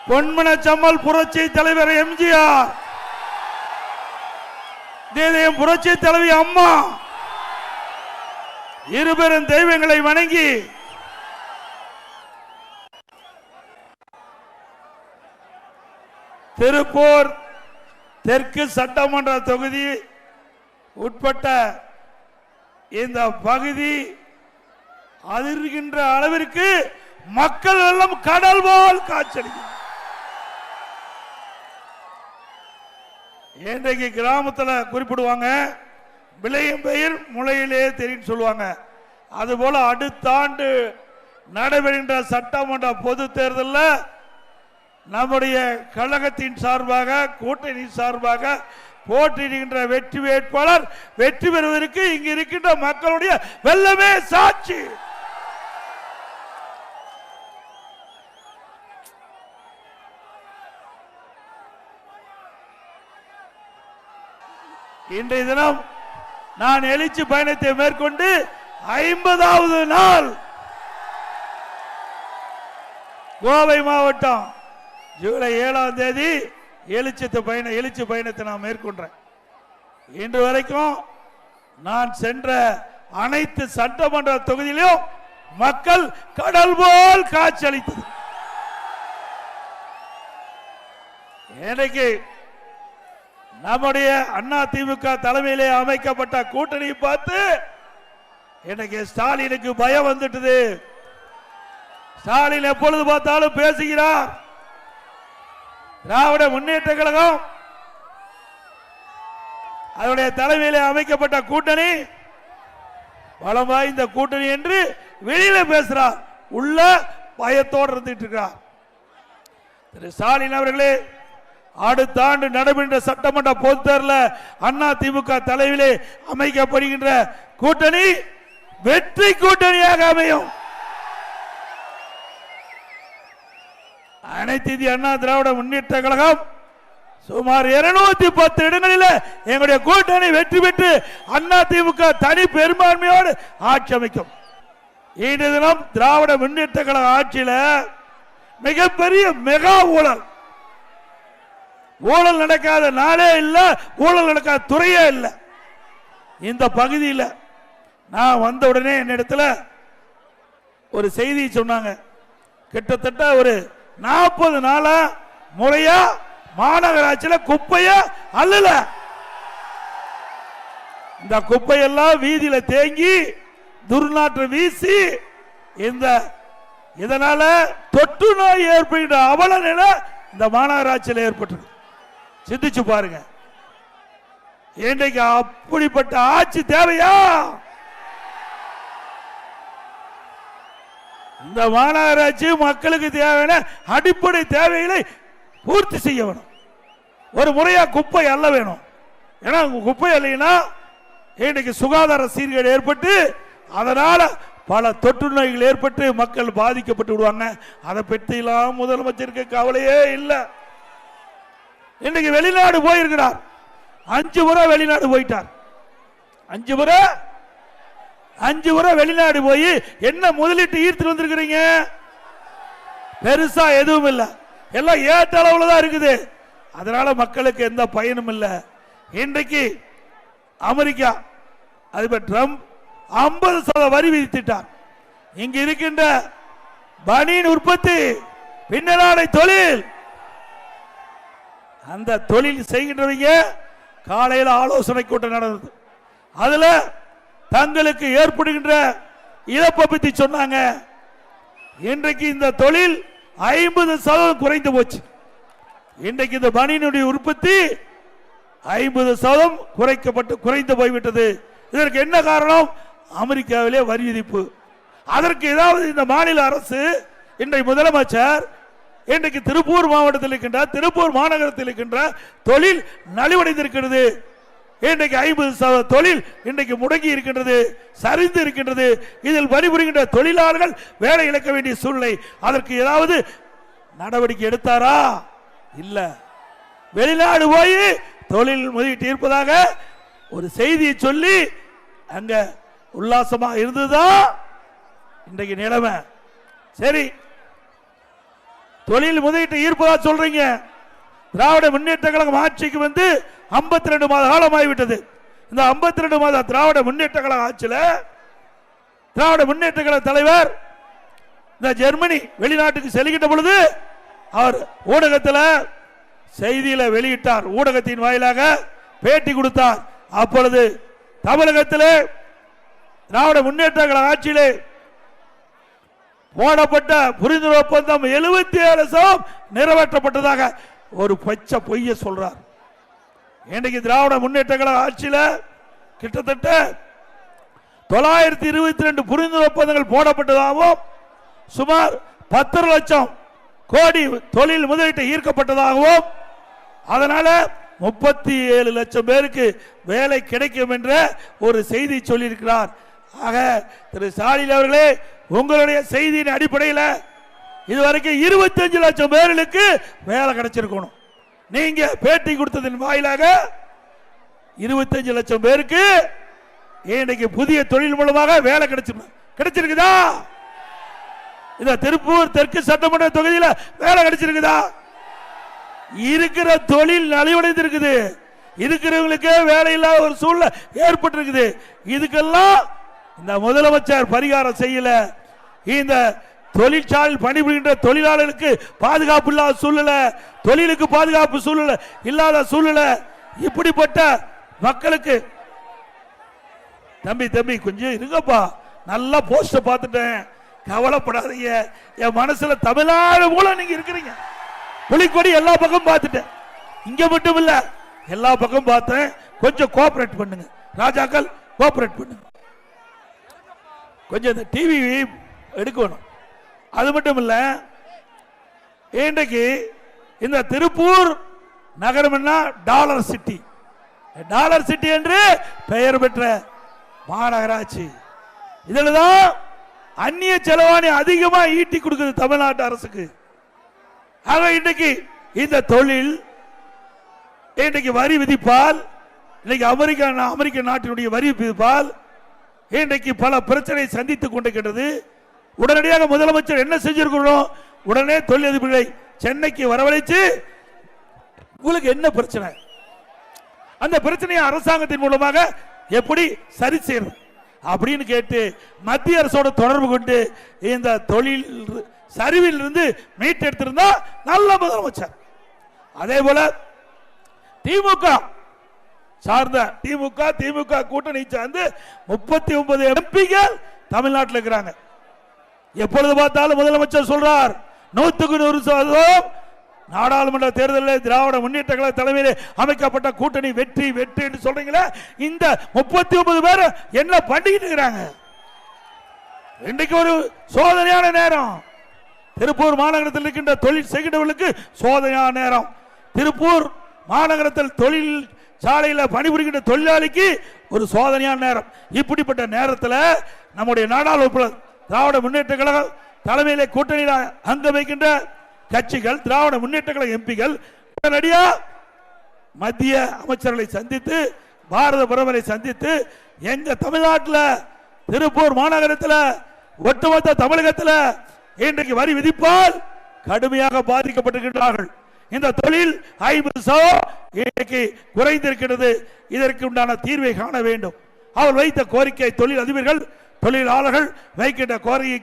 பொன்மனச்சம்மல் புரட்சி தலைவர் எம்ஜிஆர், புரட்சி தலைவி அம்மா இருபெரும் தெய்வங்களை வணங்கி திருப்பூர் தெற்கு சட்டமன்ற தொகுதி உட்பட்ட இந்த பகுதி அதிர்கின்ற அளவிற்கு மக்கள் வெள்ளம் கடல் போல் காட்சியளிக்கும். இன்றைக்கு கிராமத்தில் குறிப்பிடுவாங்க, விளையும் பெயர் முளையிலே தெரியும் சொல்லுவாங்க. அதுபோல அடுத்த ஆண்டு நடைபெறுகின்ற சட்டமன்ற பொது தேர்தலில் நம்முடைய கழகத்தின் சார்பாக கூட்டணி சார்பாக போட்டியிடுகின்ற வெற்றி வேட்பாளர் வெற்றி பெறுவதற்கு இங்கு இருக்கின்ற மக்களுடைய வெள்ளமே சாட்சி. இன்றைய தினம் நான் எழுச்சி பயணத்தை மேற்கொண்டு 50வது நாள் கோவை மாவட்டம் ஜூலை 7ஆம் தேதி எழுச்சி பயணத்தை நான் மேற்கொண்டேன். இன்று வரைக்கும் நான் சென்ற அனைத்து சட்டமன்ற தொகுதியிலும் மக்கள் கடல் போல் காட்சி அளித்தது. இன்னைக்கு நம்முடைய அண்ணா திமுக தலைமையிலே அமைக்கப்பட்ட கூட்டணியை பார்த்து எனக்கு ஸ்டாலினுக்கு பயம் வந்துட்டது. ஸ்டாலின் எப்பொழுது பார்த்தாலும் பேசுகிறார். திராவிட முன்னேற்ற கழகம் அதனுடைய தலைமையிலே அமைக்கப்பட்ட கூட்டணி பலம் வாய்ந்த கூட்டணி என்று வெளியில பேசுறார், உள்ள பயத்தோடு இருந்துட்டு இருக்கிறார். திரு ஸ்டாலின் அவர்களே, அடுத்த ஆண்டு நடைபெற்ற சட்டமன்ற பொதுத் தேர்தலில் அண்ணா திமுக தலைவிலே அமைக்கப்படுகின்ற கூட்டணி வெற்றி கூட்டணியாக அமையும். அனைத்து இந்திய அண்ணா திராவிட முன்னேற்ற கழகம் சுமார் 210 இடங்களில் எங்களுடைய கூட்டணி வெற்றி பெற்று அண்ணா திமுக தனி பெரும்பான்மையோடு ஆட்சி அமைக்கும். இன்றைய தினம் திராவிட முன்னேற்ற கழக ஆட்சியில் மிகப்பெரிய மெகா ஊழல் நடக்காத நாளே இல்லை, ஊழல் நடக்காத துறையே இல்லை. இந்த பகுதியில் நான் வந்த உடனே என்னிடத்துல ஒரு செய்தி சொன்னாங்க. கிட்டத்தட்ட ஒரு 40 நாளா முறையா மாநகராட்சியில் குப்பைய அல்லல, இந்த குப்பையெல்லாம் வீதியில தேங்கி துர்நாற்றம் வீசி இதனால தொற்று நோய் ஏற்படுகின்ற அவல நிலை இந்த மாநகராட்சியில் ஏற்பட்டது. சிந்திச்சு பாருங்க, இன்றைக்கு அப்படிப்பட்ட ஆட்சி தேவையா? இந்த மாநகராட்சி மக்களுக்கு தேவையான அடிப்படை தேவைகளை பூர்த்தி செய்ய வேணும். ஒரு முறையா குப்பை அல்ல வேணும். ஏன்னா குப்பை இல்லைன்னா இன்றைக்கு சுகாதார சீர்கேடு ஏற்பட்டு அதனால பல தொற்று நோய்கள் ஏற்பட்டு மக்கள் பாதிக்கப்பட்டு விடுவாங்க. அதை பற்றியெல்லாம் முதலமைச்சருக்கு கவலையே இல்லை. இன்னைக்கு வெளிநாடு போயிருக்கிறார், 5 முறை வெளிநாடு போயிட்டார். 5 முறை வெளிநாடு போய் என்ன முதலீட்டு ஈர்த்து வந்திருக்கிறீங்க? பெருசா எதுவும் இல்லை, எல்லாம் ஏற்ற அளவுல தான் இருக்குது. அதனால மக்களுக்கு எந்த பயனும் இல்லை. இன்றைக்கு அமெரிக்கா அதிபர் ட்ரம்ப் 50% வரி விதித்துட்டார். இங்கு இருக்கின்ற பனியன் உற்பத்தி, பின்னலாடை தொழில், அந்த தொழில் செய்கின்றவங்க காலையில் ஆலோசனை கூட்டம் நடந்தது. அதுல தங்களுக்கு ஏற்படுகின்ற இழப்பை பற்றி சொன்னாங்க. இன்றைக்கு இந்த தொழில் 50% குறைந்து போச்சு. இன்றைக்கு இந்த பனியனுடைய உற்பத்தி 50% குறைந்து போய்விட்டது. இதற்கு என்ன காரணம்? அமெரிக்காவிலே வரி விதிப்பு. அதற்கு ஏதாவது இந்த மாநில அரசு, இன்றைக்கு முதலமைச்சர் இன்றைக்கு திருப்பூர் மாவட்டத்தில் இருக்கின்ற, திருப்பூர் மாநகரத்தில் இருக்கின்ற தொழில் நலிவடைந்திருக்கிறது. இன்றைக்கு 50% தொழில் இன்றைக்கு முடங்கி இருக்கின்றது, சரிந்து இருக்கின்றது. இதில் பணிபுரிகின்ற தொழிலாளர்கள் வேலை இழக்க வேண்டிய சூழ்நிலை. அதற்கு ஏதாவது நடவடிக்கை எடுத்தாரா? இல்ல. வெளிநாடு போய் தொழில் முதலீட்டு இருப்பதாக ஒரு செய்தியை சொல்லி அங்க உல்லாசமா இருந்ததா இன்றைக்கு நிலைமை. சரி, தொழில் முதலீட்டை ஈர்ப்பதா சொல்றீங்க. திராவிட முன்னேற்ற கழகம் ஆட்சிக்கு வந்து 52 மாத காலம் ஆகிவிட்டது. இந்த 52 மாத திராவிட முன்னேற்ற கழக ஆட்சியில் திராவிட முன்னேற்ற கழக தலைவர் இந்த ஜெர்மனி வெளிநாட்டுக்கு செல்கின்ற பொழுது அவர் ஊடகத்தில் செய்தியில வெளியிட்டார், ஊடகத்தின் வாயிலாக பேட்டி கொடுத்தார். அப்பொழுது தமிழகத்திலே திராவிட முன்னேற்ற கழக ஆட்சியிலே போடப்பட்ட புரிந்துணர்வு ஒப்பந்தம் 77% நிறைவேற்றப்பட்டதாக ஒரு பச்சை பொய்ய சொல்றார். இன்னைக்கு திராவிட முன்னேற்ற கழக ஆட்சியில கிட்டத்தட்ட 922 புரிந்துணர்வு ஒப்பந்தங்கள் போடப்பட்டதாகவும் சுமார் 10 லட்சம் கோடி தொழில் முதலீட்டை ஈர்க்கப்பட்டதாகவும் அதனால 37 லட்சம் பேருக்கு வேலை கிடைக்கும் என்ற ஒரு செய்தி சொல்லியிருக்கிறார். ஆக திரு ஸ்டாலின் அவர்களே, உங்களுடைய செய்தியின் அடிப்படையில் இதுவரைக்கும் 25 லட்சம் பேர்களுக்கு வேலை கிடைச்சிருக்கணும். நீங்க பேட்டி கொடுத்ததன் வாயிலாக 25 லட்சம் பேருக்கு இன்னைக்கு புதிய தொழில் மூலமாக வேலை கிடைச்சிருக்குதா? இந்த திருப்பூர் தெற்கு சட்டமன்ற தொகுதியில் வேலை கிடைச்சிருக்குதா? இருக்கிற தொழில் நலிவடைந்திருக்குது. இருக்கிறவங்களுக்கு வேலை இல்லாத ஒரு சூழ்நிலை ஏற்பட்டு இருக்குது. இதுக்கெல்லாம் இந்த முதலமைச்சர் பரிகாரம் செய்யல. இந்த தொழிற்சாலையில் பணிபுரிகின்ற தொழிலாளர்களுக்கு பாதுகாப்பு இல்லாத சூழ்நிலை, தொழிலுக்கு பாதுகாப்பு சூழ்நிலை இல்லாத சூழ்நிலை, இப்படிப்பட்ட மக்களுக்கு தம்பி கொஞ்சம் இருங்கப்பா, நல்லா போஸ்ட பார்த்துட்டேன், கவலைப்படாதீங்க. என் மனசுல தமிழ்நாடு மூலம் நீங்க இருக்கிறீங்க. புலிக்கொடி எல்லா பக்கம் பார்த்துட்டேன், இங்க மட்டும் இல்ல எல்லா பக்கம் பார்த்தேன். கொஞ்சம் கோஆபரேட் பண்ணுங்க ராஜாக்கள், கோஆபரேட் பண்ணுங்க. கொஞ்சம் இந்த டிவி எடுக்கணும். அது மட்டும் இல்ல, இன்றைக்கு இந்த திருப்பூர் நகரம் என்ன டாலர் சிட்டி, டாலர் சிட்டி என்று பெயர் பெற்ற மாநகராட்சி. இதில் தான் அந்நிய செலவாணி அதிகமா ஈட்டி கொடுக்குது தமிழ்நாட்டு அரசுக்கு. ஆக இன்றைக்கு இந்த தொழில் இன்றைக்கு வரி விதிப்பால், இன்னைக்கு அமெரிக்க நாட்டினுடைய வரி விதிப்பால் இன்றைக்கு பல பிரச்சனை சந்தித்துக் கொண்டிருக்கிறது. உடனடியாக முதலமைச்சர் என்ன செஞ்சிருக்கிறோம், உடனே தொழிலதிபர்களை சென்னைக்கு வரவழைச்சு உங்களுக்கு என்ன பிரச்சனை, அந்த பிரச்சனையை அரசாங்கத்தின் மூலமாக எப்படி சரி செய்யறது அப்படின்னு கேட்டு மத்திய அரசோட தொடர்பு கொண்டு இந்த தொழில் சரிவில் இருந்து மீட்டெடுத்திருந்தா நல்ல முதலமைச்சர். அதே போல திமுக சார்ந்த திமுக கூட்டணி சார்ந்து 39 எம்பிகள் தமிழ்நாட்டில் இருக்கிறாங்க. எப்பொழுது பார்த்தாலும் முதலமைச்சர் சொல்றார் 100% நாடாளுமன்ற தேர்தலில் திராவிட முன்னேற்ற கழக தலைமையில் அமைக்கப்பட்ட கூட்டணி வெற்றி வெற்றி என்று சொல்றீங்களே, இந்த 39 பேர் என்ன பண்ணிக்கிட்டு இருக்கிறாங்க? இன்றைக்கு ஒரு சோதனையான நேரம். திருப்பூர் மாநகரத்தில் இருக்கின்ற தொழில் செய்கின்றவர்களுக்கு சோதனையான நேரம். திருப்பூர் மாநகரத்தில் தொழில் சாலையில் பணிபுரிகின்ற தொழிலாளிக்கு ஒரு சோதனையான நேரம். இப்படிப்பட்ட நேரத்தில் நம்முடைய நாடாளுமன்ற திராவிட முன்னேற்ற கழகம் தலைமையிலே கூட்டணியில் அங்க வைக்கின்ற கட்சிகள், திராவிட முன்னேற்ற கழக எம்பிகள் உடனடியா மத்திய அமைச்சர்களை சந்தித்து, பாரத பிரதமரை சந்தித்து, எங்க தமிழ்நாட்டில் திருப்பூர் மாநகரத்தில் ஒட்டுமொத்த தமிழகத்தில் இன்றைக்கு வரி விதிப்பால் கடுமையாக பாதிக்கப்பட்டிருக்கிறார்கள். இந்த தொழில் 50% இன்றைக்கு குறைந்திருக்கிறது. இதற்கு உண்டான தீர்வை காண வேண்டும். அவர் வைத்த கோரிக்கை, தொழில் அதிபர்கள் தொழிலாளர்கள் வைக்கின்ற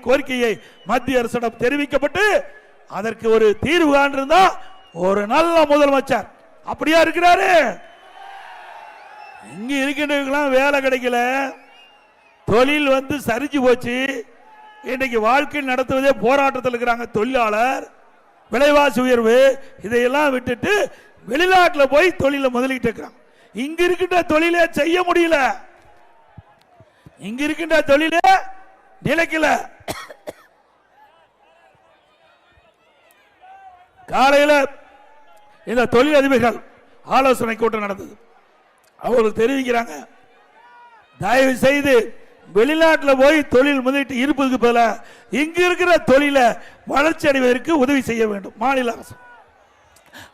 கோரிக்கையை மத்திய அரசிடம் தெரிவிக்கப்பட்டு அதற்கு ஒரு தீர்வு காண்டிருந்தா ஒரு நல்ல முதலமைச்சர். அப்படியா இருக்கிறாரு? இங்க இருக்கின்றவங்களாம் வேலை கிடைக்கல, தொழில் வந்து சரிஞ்சு போச்சு. இன்னைக்கு வாழ்க்கை நடத்துவதே போராட்டத்தில் இருக்கிறாங்க. தொழிலாளர் விலைவாசி உயர்வு இதையெல்லாம் விட்டுட்டு வெளிநாட்டில் போய் தொழில முதலீட்டு இருக்கிறாங்க. இங்க இருக்கின்ற தொழிலை செய்ய முடியல, இங்க இருக்கின்ற தொழிலே நிலைக்கல. காலையில் இந்த தொழில் அதிபர்கள் ஆலோசனை கூட்டம் நடந்தது. அவர்கள் தெரிவிக்கிறாங்க, தயவு செய்து வெளிநாட்டில் போய் தொழில் முதலீட்டு இருப்பதுக்கு பதிலாக இங்க இருக்கிற தொழிலை வளர்ச்சி அடைவதற்கு உதவி செய்ய வேண்டும் மாநில அரசு.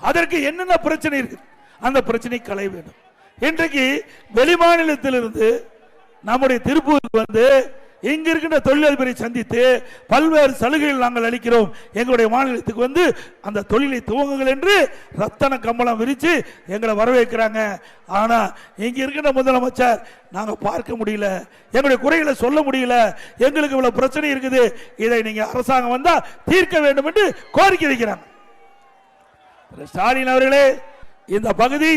அதற்கு என்னென்ன பிரச்சனை இருக்கு, அந்த பிரச்சனை களைய வேண்டும். இன்றைக்கு வெளி மாநிலத்திலிருந்து நம்முடைய திருப்பூருக்கு வந்து இங்க இருக்கின்ற தொழிலதிபரை சந்தித்து பல்வேறு சலுகைகள் நாங்கள் அளிக்கிறோம், எங்களுடைய மாநிலத்துக்கு வந்து அந்த தொழிலை துவங்குங்கள் என்று ரத்தன கம்பளம் விரிச்சு எங்களை வரவேற்கிறாங்க. ஆனா இங்க இருக்கின்ற முதலமைச்சர் நாங்க பார்க்க முடியல, எங்களுடைய குறைகளை சொல்ல முடியல, எங்களுக்கு இவ்வளவு பிரச்சனை இருக்குது, இதை நீங்க அரசாங்கம் வந்தா தீர்க்க வேண்டும் என்று கோரிக்கை வைக்கிறாங்க. ஸ்டாலின் அவர்களே, இந்த பகுதி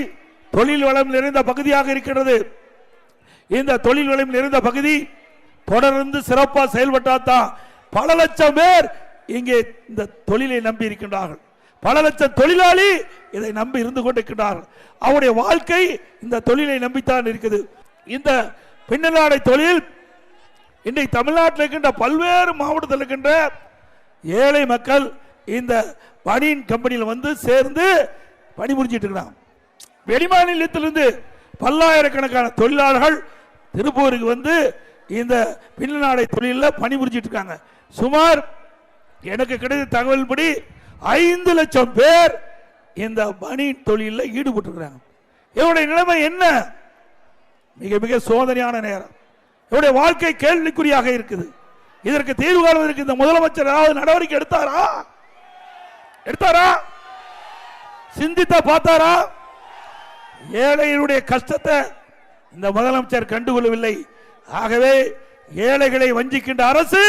தொழில் வளம் நிறைந்த பகுதியாக இருக்கிறது. இந்த தொழில் வளம் நிறைந்த பகுதி தொடர்ந்து சிறப்பாக செயல்பட்டால்தான் பல லட்சம் பேர் இங்கே இந்த தொழிலை நம்பி இருக்கின்றார்கள். பல லட்சம் தொழிலாளி இதை நம்பி இருந்து கொண்டிருக்கிறார்கள். அவருடைய வாழ்க்கை இந்த தொழிலை நம்பித்தான் இருக்குது. இந்த பின்னலாடை தொழில் இன்றைக்கு தமிழ்நாட்டில் இருக்கின்ற பல்வேறு மாவட்டத்தில் இருக்கின்ற ஏழை மக்கள் இந்த பனியன் கம்பெனியில் வந்து சேர்ந்து பணிபுரிஞ்சிட்டு இருக்கிறாங்க. வெளிமாநிலத்திலிருந்து பல்லாயிரக்கணக்கான தொழிலாளர்கள் திருப்பூருக்கு வந்து இந்த பின்னலாடை தொழிலில் பணிபுரிஞ்சிட்டு இருக்காங்க. சுமார் எனக்கு கிடைத்த தகவல்படி 5 லட்சம் பேர் இந்த பனியன் தொழிலில் ஈடுபட்டிருக்கிறாங்க. இவருடைய நிலைமை என்ன? மிக மிக சோதனையான நேரம். இவருடைய வாழ்க்கை கேள்விக்குறியாக இருக்குது. இதற்கு தீர்வு காணுவதற்கு இந்த முதலமைச்சர் ஏதாவது நடவடிக்கை எடுத்தாரா? சிந்தித்த பார்த்தாரா? ஏழைகளுடைய கஷ்டத்தை இந்த முதலமைச்சர் கண்டுகொள்ளவில்லை. ஆகவே ஏழைகளை வஞ்சிக்கின்ற அரசு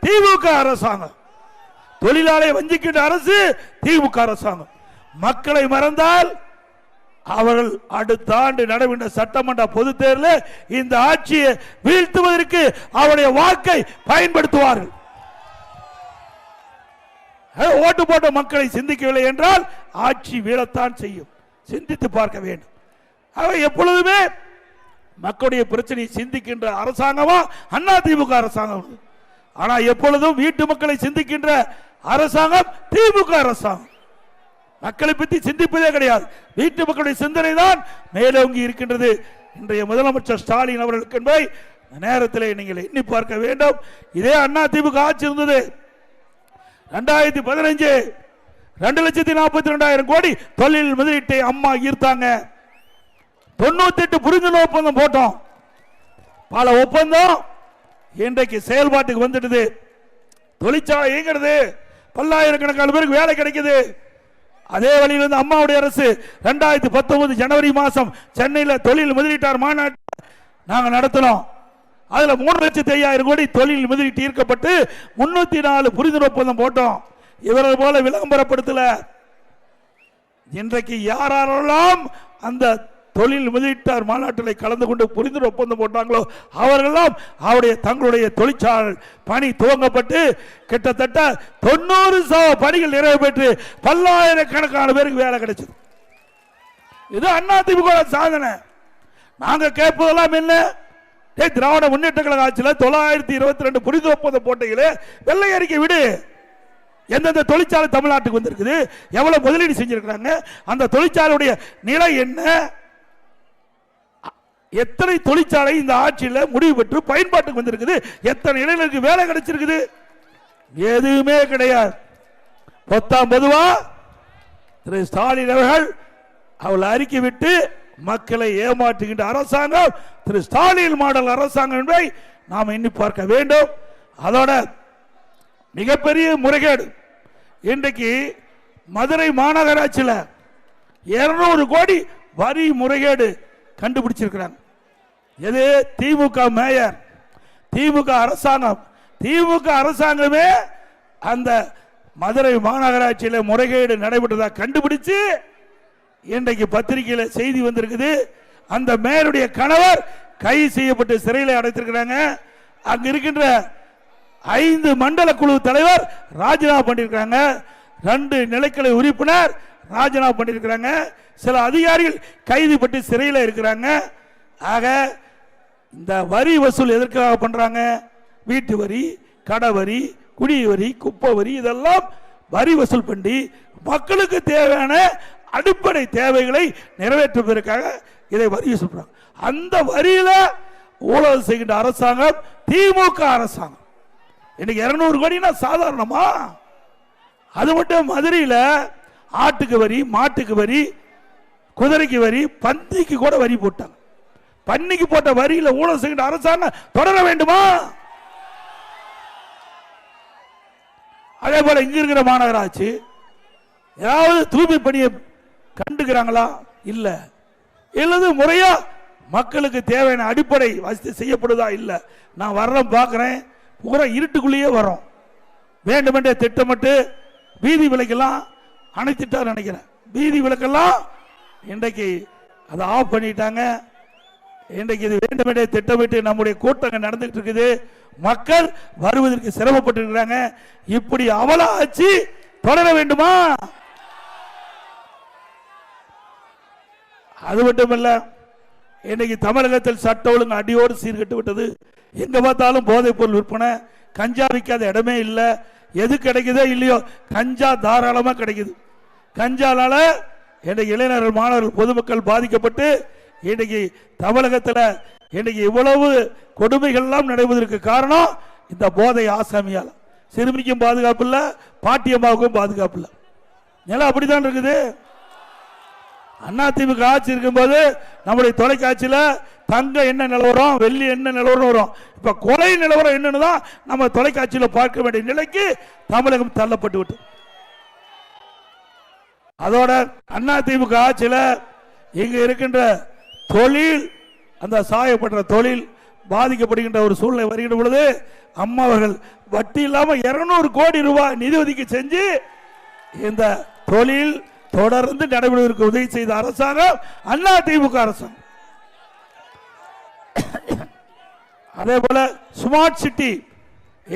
திமுக அரசாங்கம், தொழிலாளை வஞ்சிக்கின்ற அரசு திமுக அரசாங்கம். மக்களை மறந்தால் அவர்கள் அடுத்த ஆண்டு நடைபெற்ற சட்டமன்ற பொதுத் தேர்தலில் இந்த ஆட்சியை வீழ்த்துவதற்கு அவருடைய வாக்கை பயன்படுத்துவார்கள். ஓட்டு போட்ட மக்களை சிந்திக்கவில்லை என்றால் ஆட்சி வீழத்தான் செய்யும். சிந்தித்து பார்க்க வேண்டும். எப்பொழுதுமே மக்களுடைய பிரச்சனையை சிந்திக்கின்ற அரசாங்கமா அண்ணா திமுக அரசாங்கம். ஆனா எப்பொழுதும் வீட்டு மக்களை சிந்திக்கின்ற அரசாங்கம் திமுக அரசாங்கம். மக்களை பற்றி சிந்திப்பதே கிடையாது. வீட்டு மக்களுடைய சிந்தனை தான் மேலோங்கி இருக்கின்றது. இன்றைய முதலமைச்சர் ஸ்டாலின் அவர்களுக்கு என்பதை நேரத்தில் நீங்கள் எண்ணி பார்க்க வேண்டும். இதே அண்ணா திமுக ஆட்சி இருந்தது. 2015 2,42,000 கோடி தொழில் முதலீட்டை அம்மா ஈர்த்தாங்க. 98 புரிந்துணர்வு ஒப்பந்தம் போட்டோம். பல ஒப்பந்தம் இன்றைக்கு செயல்பாட்டுக்கு வந்துடுது. தொழிற்சாலை இயங்குறது, பல்லாயிரக்கணக்கான பேருக்கு வேலை கிடைக்குது. அதே வழியில் இருந்து அம்மாவுடைய அரசு 2019 ஜனவரி மாதம் சென்னையில் தொழில் முதலீட்டார் மாநாடு நாங்கள் நடத்தினோம். அதுல 3,05,000 கோடி தொழில் முதலீட்டு ஈர்க்கப்பட்டு 304 புரிந்துணர்வு ஒப்பந்தம் போட்டோம். இவர்கள் போல விளம்பரப்படுத்தல. இன்றைக்கு யாரெல்லாம் அந்த தொழில் முதலீட்டார் மாநாட்டில் கலந்து கொண்டு புரிந்துணர்வு ஒப்பந்தம் போட்டாங்களோ அவர்களெல்லாம் அவருடைய தங்களுடைய தொழிற்சாலை பணி துவங்கப்பட்டு கிட்டத்தட்ட 90% பணிகள் நிறைவு பெற்று பல்லாயிரக்கணக்கான பேருக்கு வேலை கிடைச்சது. இது அதிமுக சாதனை. நாங்க கேட்பதெல்லாம் என்ன? திராவிட முன்னேற்ற கழக ஆட்சியில் 922 புரிந்துணர்வு ஒப்பந்தம் போட்டீங்களே, வெள்ளை அறிக்கை விடு. எந்தெந்த தொழிற்சாலை தமிழ்நாட்டுக்கு வந்திருக்குது, எவ்வளவு முதலீடு செஞ்சிருக்கிறாங்க, அந்த தொழிற்சாலையுடைய நிலை என்ன, எத்தனை தொழிற்சாலை இந்த ஆட்சியில் முடிவு பெற்று பயன்பாட்டுக்கு வந்திருக்குது, எத்தனை இளைஞருக்கு வேலை கிடைச்சிருக்குது, எதுவுமே கிடையாது. பொதுவா திரு ஸ்டாலின் அவர்கள் அவள் அறிக்கை விட்டு மக்களை ஏமாற்றுகின்ற அரசாங்கம் திரு ஸ்டாலின் மாடல் அரசாங்கம் என்பதை நாம் எண்ணி பார்க்க வேண்டும். அதோட மிகப்பெரிய முறைகேடு இன்றைக்கு மதுரை மாநகராட்சியில் 200 கோடி வரி முறைகேடு கண்டுபிடிச்சிருக்கிறாங்க. எது? திமுக மேயர், திமுக அரசாங்கம். திமுக அரசாங்கமே அந்த மதுரை மாநகராட்சியில் முறைகேடு நடைபெற்றதாக கண்டுபிடிச்சு இன்றைக்கு பத்திரிகையில் செய்தி வந்திருக்குது. அந்த மேயருடைய கணவர் கைது செய்யப்பட்டு சிறையில் அடைத்திருக்கிறாங்க. அங்க இருக்கின்ற 5 மண்டல குழு தலைவர் ராஜினாமா பண்ணியிருக்காங்க. 2 நிலைக்கள உறுப்பினர் ராஜினாமா பண்ணியிருக்கிறாங்க. சில அதிகாரிகள் கைது பட்டு சிறையில் இருக்கிறாங்க. ஆக இந்த வரி வசூல் எதற்காக பண்றாங்க? வீட்டு வரி, கடை வரி, குடி வரி, குப்பை வரி, இதெல்லாம் வரி வசூல் பண்ணி மக்களுக்கு தேவையான அடிப்படை தேவைகளை நிறைவேற்றுவதற்காக இதை வரி வசூல் பண்றாங்க. அந்த வரியில ஊழல் செய்கின்ற அரசாங்கம் திமுக அரசாங்கம். இன்னைக்கு 200 கோடினா சாதாரணமா? அது மட்டும் மதுரையில் ஆட்டுக்கு வரி, மாட்டுக்கு வரி, குதிரைக்கு வரி, பன்னிக்கு கூட வரி போட்டாங்க. பன்னிக்கு போட்ட வரியில ஊழல் செய்கின்ற அரசாங்கம் தொடர வேண்டுமா? அதே போல இங்க இருக்கிற மாநகராட்சி ஏதாவது தூய்மை பணியை கண்டுக்கிறாங்களா? இல்ல. இல்லது முறையா மக்களுக்கு தேவையான அடிப்படை வசதி செய்யப்படுதா? இல்ல. நான் வர்றேன் பார்க்கிறேன், பூரா இருட்டுக்குள்ளேயே வரோம். வேண்டுமென்றே திட்டமிட்டு வீதி விளக்கெல்லாம் அணைத்துட்டா நினைக்கிறேன். வீதி விளக்கெல்லாம் இன்றைக்கு அதை ஆஃப் பண்ணிட்டாங்க. இன்றைக்கு இது வேண்டுமென்றே திட்டமிட்டு நம்முடைய கூட்டங்கள் நடந்துட்டு இருக்குது. மக்கள் வருவதற்கு சிரமப்பட்டு இருக்கிறாங்க. இப்படி அவல ஆட்சி தொடர வேண்டுமா? அது மட்டுமல்ல, இன்னைக்கு தமிழகத்தில் சட்ட ஒழுங்கு அடியோடு சீர்கட்டு விட்டது. எங்க பார்த்தாலும் போதைப் பொருள் விற்பனை, கஞ்சா விற்காத இடமே இல்லை. எது கிடைக்குதோ இல்லையோ கஞ்சா தாராளமாக கிடைக்குது. கஞ்சாலால இன்றைக்கு இளைஞர்கள், மாணவர்கள், பொதுமக்கள் பாதிக்கப்பட்டு இன்னைக்கு தமிழகத்தில் இன்னைக்கு இவ்வளவு கொடுமைகள் எல்லாம் நடைபெறுவதற்கு காரணம் இந்த போதை ஆசாமியால். சிறுமிக்கும் பாதுகாப்பு இல்லை, பாட்டியம்மாவுக்கும் பாதுகாப்பு இல்லை. நிலம் அப்படித்தான் இருக்குது. அதிமுக ஆட்சி இருக்கும்போது நம்முடைய தொலைக்காட்சியில் தங்க என்ன நிலவரம், வெள்ளி என்ன நிலவரம் வரும். இப்ப கொலை நிலவரம் என்னன்னு தான் நம்ம தொலைக்காட்சியில் பார்க்க வேண்டிய நிலைக்கு தமிழகம் தள்ளப்பட்டு விட்டு. அதோட அதிமுக ஆட்சியில் இங்க இருக்கின்ற தொழில், அந்த சாயப்படுற தொழில் பாதிக்கப்படுகின்ற ஒரு சூழ்நிலை வருகின்ற பொழுது அம்மா அவர்கள் வட்டி இல்லாம 200 கோடி ரூபாய் நிதி ஒதுக்கி செஞ்சு இந்த தொழில் தொடர்ந்து நடைபெறுவதற்கு உதவி செய்த அரசாங்கம் அதிமுக அரசாங்கம். அதே போல ஸ்மார்ட் சிட்டி,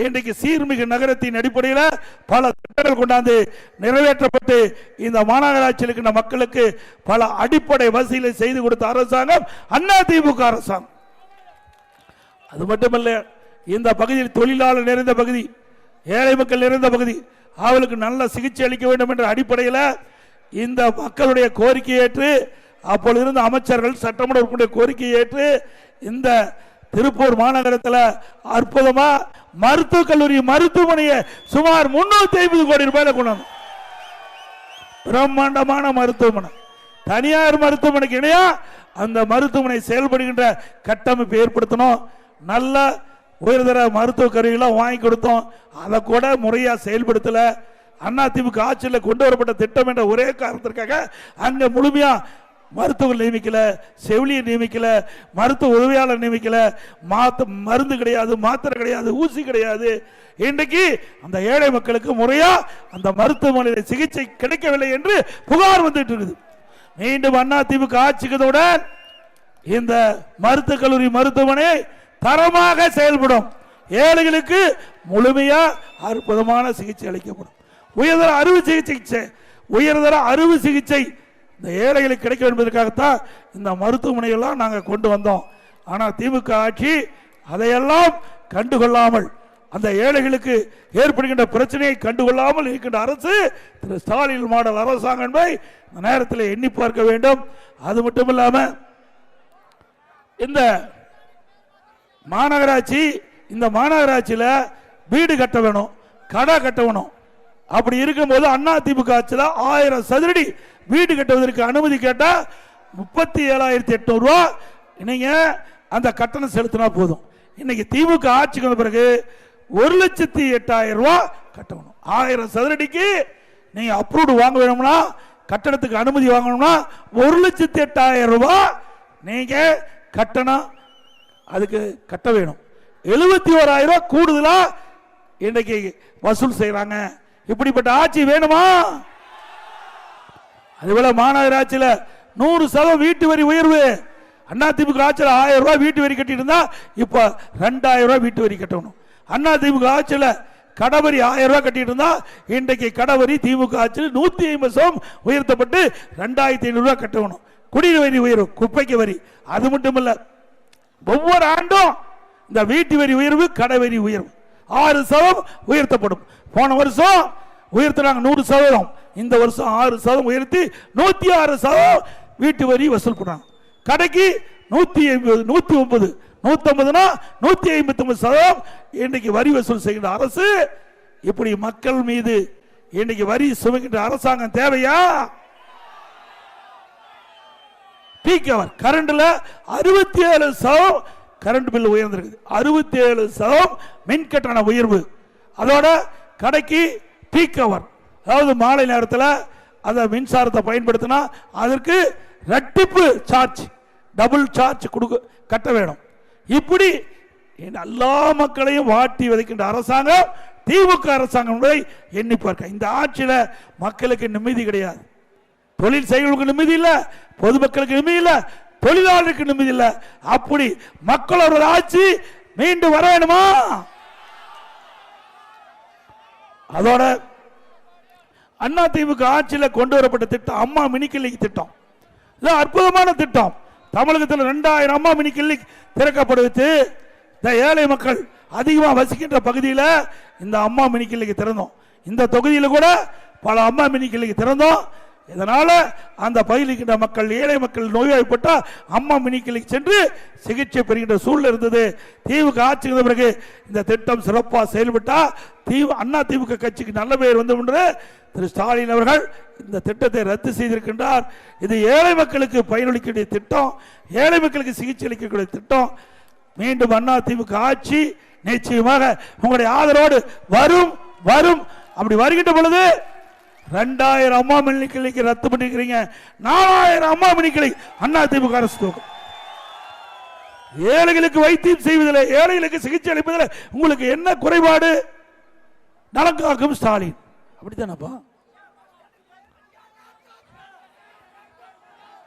இன்றைக்கு சீர்மிகு நகரத்தின் அடிப்படையில் பல திட்டங்கள் கொண்டாந்து நிறைவேற்றப்பட்டு இந்த மாநகராட்சியில் இருக்கின்ற மக்களுக்கு பல அடிப்படை வசதிகளை செய்து கொடுத்த அரசாங்கம் அதிமுக அரசாங்கம். அது மட்டுமல்ல, இந்த பகுதியில் தொழிலாளர் நிறைந்த பகுதி, ஏழை மக்கள் நிறைந்த பகுதி, அவர்களுக்கு நல்ல சிகிச்சை அளிக்க வேண்டும் என்ற அடிப்படையில் இந்த மக்களுடைய கோரிக்கையை ஏற்று அப்பொழுது இருந்த அமைச்சர்கள், சட்டமன்ற உறுப்பினர் கோரிக்கையை ஏற்று இந்த திருப்பூர் மாநகரத்தில் அற்புதமா மருத்துவக் கல்லூரி, மருத்துவமனையை சுமார் 350 கோடி ரூபாயில கொண்டாந்து பிரம்மாண்டமான மருத்துவமனை, தனியார் மருத்துவமனைக்கு இணையா அந்த மருத்துவமனை செயல்படுகின்ற கட்டமைப்பு ஏற்படுத்தணும். நல்ல உயர்தர மருத்துவ கருவிகளாம் வாங்கி கொடுத்தோம். அதை கூட முறையா செயல்படுத்தல. அதிமுக ஆட்சியில் கொண்டு வரப்பட்ட திட்டம் என்ற ஒரே காரணத்திற்காக அங்க முழுமையா மருத்துவர் நியமிக்கல, செவிலியர் நியமிக்கல, மருத்துவ உதவியாளர் நியமிக்கல, மருந்து கிடையாது, மாத்திரை கிடையாது, ஊசி கிடையாது. இன்றைக்கு அந்த ஏழை மக்களுக்கு முறையா அந்த மருத்துவமனையில் சிகிச்சை கிடைக்கவில்லை என்று புகார் வந்துட்டு இருக்குது. மீண்டும் அதிமுக ஆட்சிக்குடன் இந்த மருத்துவக் கல்லூரி, மருத்துவமனை தரமாக செயல்படும். ஏழைகளுக்கு முழுமையா அற்புதமான சிகிச்சை அளிக்கப்படும். உயர்தர அறுவை சிகிச்சை இந்த ஏழைகளுக்கு கிடைக்கும் என்பதற்காகத்தான் இந்த மருத்துவமனையெல்லாம் நாங்கள் கொண்டு வந்தோம். ஆனால் திமுக ஆட்சி அதையெல்லாம் கண்டுகொள்ளாமல், அந்த ஏழைகளுக்கு ஏற்படுகின்ற பிரச்சனையை கண்டுகொள்ளாமல் இருக்கின்ற அரசு திரு ஸ்டாலின் மாடல் அரசாங்கம் என்பதை இந்த நேரத்தில் எண்ணி பார்க்க வேண்டும். அது மட்டும் இல்லாமல் இந்த மாநகராட்சி, இந்த மாநகராட்சியில் வீடு கட்ட வேணும், கடை கட்ட வேணும். அப்படி இருக்கும்போது அதிமுக ஆட்சியில் 1000 சதுரடி வீடு கட்டுவதற்கு அனுமதி கேட்டா 37,800 ரூபா நீங்க அந்த கட்டணம் செலுத்தினா போதும். இன்னைக்கு திமுக ஆட்சிக்கு வந்த பிறகு 1,08,000 ரூபா கட்டணும். 1000 சதுரடிக்கு நீங்க அப்ரூவ்டு வாங்க வேணும்னா, கட்டணத்துக்கு அனுமதி வாங்கணும்னா 1,08,000 ரூபா நீங்க கட்டணம் அதுக்கு கட்ட வேணும். 71,000 ரூபா கூடுதலா இன்னைக்கு வசூல் செய்யறாங்க. இப்படிப்பட்ட ஆட்சி வேணுமா? அதுபோல மாநகராட்சியில் 100% வீட்டு வரி உயர்வு. அதிமுக ஆட்சியில் 1000 ரூபாய் வீட்டு வரி கட்டிட்டு இருந்தா இப்ப 2000 ரூபாய் வீட்டு வரி கட்டணும். அதிமுக ஆட்சியில் கடவரி 1000 ரூபாய் கட்டிட்டு இருந்தா இன்றைக்கு கடவரி திமுக ஆட்சியில் 150% உயர்த்தப்பட்டு 2500 ரூபாய் கட்டணும். குடிநீர் வரி உயர்வு, குப்பைக்கு வரி. அது மட்டும் இல்ல, ஒவ்வொரு ஆண்டும் இந்த வீட்டு வரி உயர்வு, கடை வரி உயர்வு 6% உயர்த்தப்படும். போன வருஷம் உயர்த்தினாங்க 100%, இந்த வருஷம் 6% உயர்த்தி 106% வீட்டு வரி வசூல் பண்ணாங்க. கடைக்கு 150, 150, 159% இன்னைக்கு வரி வசூல் செய்கின்ற அரசு. இப்படி மக்கள் மீது இன்னைக்கு வரி சுமக்கின்ற அரசாங்கம் தேவையா? பீக்கவர் கரண்ட்ல 67% கரண்ட் பில் உயர்ந்திருக்கு, 67% மின் கட்டண உயர்வு. அதோட கடைக்கு பீக் அவர், அதாவது மாலை நேரத்தில் அந்த மின்சாரத்தை பயன்படுத்தினா அதற்கு ரெட்டிப்பு சார்ஜ், டபுள் சார்ஜ் கட்ட வேணும். இப்படி எல்லா மக்களையும் வாட்டி விதைக்கின்ற அரசாங்கம் திமுக அரசாங்கம் எண்ணி பார்க்க. இந்த ஆட்சியில் மக்களுக்கு நிம்மதி கிடையாது, தொழில் செய்வர்களுக்கு நிம்மதி இல்லை, பொதுமக்களுக்கு நிம்மதி இல்லை, தொழிலாளருக்கு நிம்மதி இல்லை. அப்படி மக்களோட ஆட்சி மீண்டும் வர வேணுமா? அதோட அண்ணா திமுக ஆட்சியில் கொண்டு வரப்பட்ட திட்டம் அம்மா மினி கிளினிக் திட்டம், அற்புதமான திட்டம். தமிழகத்தில் 2000 அம்மா மினி கிளினிக் திறக்கப்படுவது. இந்த ஏழை மக்கள் அதிகமாக வசிக்கின்ற பகுதியில் இந்த அம்மா மினி கிளினிக் திறந்தோம். இந்த தொகுதியில் கூட பல அம்மா மினி கிளினிக் திறந்தோம். இதனால அந்த பகுதியில் மக்கள், ஏழை மக்கள் நோய்வாய்ப்பட்டால் அம்மா மினி கிளினிக் சென்று சிகிச்சை பெறுகின்ற சூழ்நிலை இருந்தது. திமுக ஆட்சி இருந்த பிறகு இந்த திட்டம் சிறப்பாக செயல்பட்டா அண்ணா திமுக கட்சிக்கு நல்ல பெயர் வந்து என்று திரு ஸ்டாலின் அவர்கள் இந்த திட்டத்தை ரத்து செய்திருக்கின்றார். இது ஏழை மக்களுக்கு பயனளிக்கக்கூடிய திட்டம், ஏழை மக்களுக்கு சிகிச்சை அளிக்கக்கூடிய திட்டம். மீண்டும் அண்ணா திமுக ஆட்சி நிச்சயமாக உங்களுடைய ஆதரவோடு வரும் வரும். அப்படி வருகின்ற பொழுது 2000 அம்மா மினி கிளினிக் ரத்து பண்ணிருக்கிறீங்க, 4000 அம்மா மினி கிளினிக் அண்ணா திமுக அரசு. ஏழைகளுக்கு வைத்தியம் செய்வதில்லை, ஏழைகளுக்கு சிகிச்சை அளிப்பதில் உங்களுக்கு என்ன குறைபாடு? நலங்காக்கும் ஸ்டாலின் அப்படித்தானப்பா,